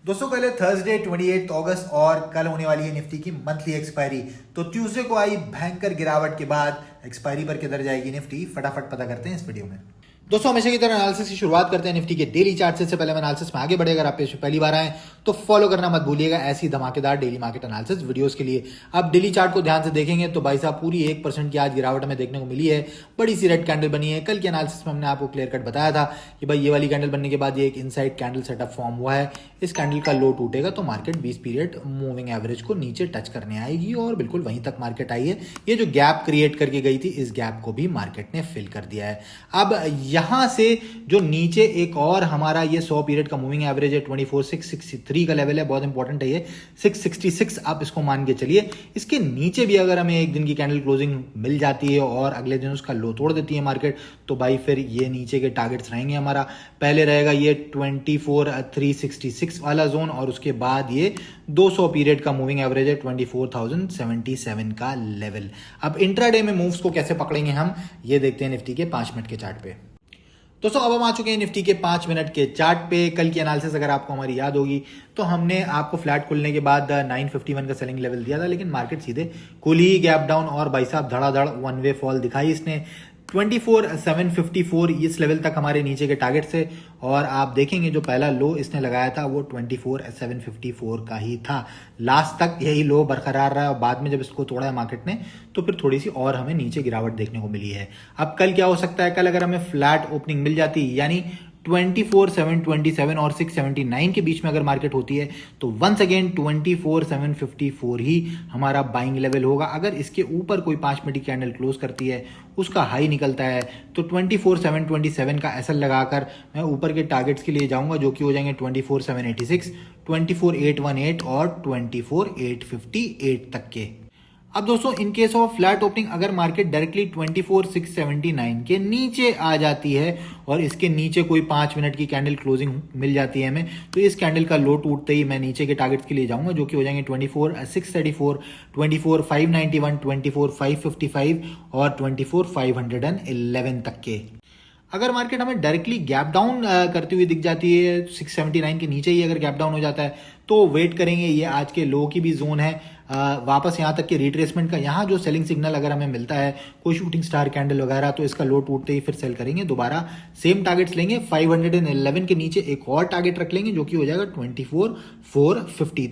दोस्तों कल है थर्सडे 28 अगस्त और कल होने वाली है निफ्टी की मंथली एक्सपायरी। तो ट्यूसडे को आई भयंकर गिरावट के बाद एक्सपायरी पर किधर जाएगी निफ्टी, फटाफट पता करते हैं इस वीडियो में। दोस्तों हमेशा की तरह एनालिसिस की शुरुआत करते हैं निफ्टी के डेली चार्ट से पहले मैं एनालिसिस में आगे बढ़े। अगर आप पेज पे पहली बार आए तो फॉलो करना मत भूलिएगा ऐसी धमाकेदार डेली मार्केट एनालिसिस वीडियोस के लिए। अब डेली चार्ट को ध्यान से देखेंगे तो भाई साहब पूरी 1% की आज गिरावट हमें देखने को मिली है। बड़ी सी रेड कैंडल बनी है। कल के एनालिसिस में हमने आपको क्लियर कट बताया था कि भाई ये वाली कैंडल बनने के बाद ये एक इनसाइड कैंडल सेटअप फॉर्म हुआ है। इस कैंडल का लो टूटेगा तो मार्केट 20 पीरियड मूविंग एवरेज को नीचे टच करने आएगी और बिल्कुल वहीं तक मार्केट आई है। ये जो गैप क्रिएट करके गई थी इस गैप को भी मार्केट ने फिल कर दिया है। अब यहां से जो नीचे एक और हमारा ये 100 पीरियड का मूविंग एवरेज है 24,663 का लेवल है, बहुत इंपॉर्टेंट है ये 666 आप इसको मान के चलिए। इसके नीचे भी अगर हमें एक दिन की कैंडल क्लोजिंग मिल जाती है और अगले दिन उसका लो तोड़ देती है मार्केट तो भाई फिर ये नीचे के टारगेट्स रहेंगे। हमारा पहले रहेगा ये 24,366 वाला जोन और उसके बाद ये 200 पीरियड का मूविंग एवरेज है 24,077 का लेवल। अब इंट्राडे में मूव्स को कैसे पकड़ेंगे हम ये देखते हैं निफ्टी के 5 मिनट के चार्ट पे। दोस्तों अब हम आ चुके हैं निफ्टी के 5 मिनट के चार्ट पे। कल की एनालिसिस अगर आपको हमारी याद होगी तो हमने आपको फ्लैट खुलने के बाद 951 का सेलिंग लेवल दिया था, लेकिन मार्केट सीधे खुली ही गैप डाउन और भाई साहब धड़ाधड़ वन वे फॉल दिखाई इसने। 24,754 इस लेवल तक हमारे नीचे के टारगेट से और आप देखेंगे जो पहला लो इसने लगाया था वो 24,754 का ही था। लास्ट तक यही लो बरकरार रहा और बाद में जब इसको तोड़ा है मार्केट ने तो फिर थोड़ी सी और हमें नीचे गिरावट देखने को मिली है। अब कल क्या हो सकता है, कल अगर हमें फ्लैट ओपनिंग मिल जाती यानी 24,727 और 679 के बीच में अगर मार्केट होती है तो वंस अगेन 24,754 ही हमारा बाइंग लेवल होगा। अगर इसके ऊपर कोई 5 मिनट की कैंडल क्लोज करती है उसका हाई निकलता है तो 24,727 का एसएल लगाकर मैं ऊपर के टारगेट्स के लिए जाऊंगा जो कि हो जाएंगे 24,786, 24,818 और 24,858 तक के। अब दोस्तों in case of flat opening अगर मार्केट डायरेक्टली 24,679 के नीचे आ जाती है और इसके नीचे कोई 5 मिनट की कैंडल क्लोजिंग मिल जाती है हमें तो इस कैंडल का लो टूटते ही मैं नीचे के टारगेट्स के लिए जाऊंगा जो कि हो जाएंगे 24,634, 24,591, 24,555 और 24,511 तक के। अगर मार्केट हमें डायरेक्टली गैप डाउन करती हुई दिख जाती है 679 के नीचे ही अगर गैप डाउन हो जाता है तो वेट करेंगे, ये आज के लो की भी जोन है। वापस यहाँ तक के रिट्रेसमेंट का यहाँ जो सेलिंग सिग्नल अगर हमें मिलता है कोई शूटिंग स्टार कैंडल वगैरह तो इसका लो टूटते ही फिर सेल करेंगे। दोबारा सेम टारगेट्स लेंगे, 511 के नीचे एक और टारगेट रख लेंगे जो कि हो जाएगा 24,450।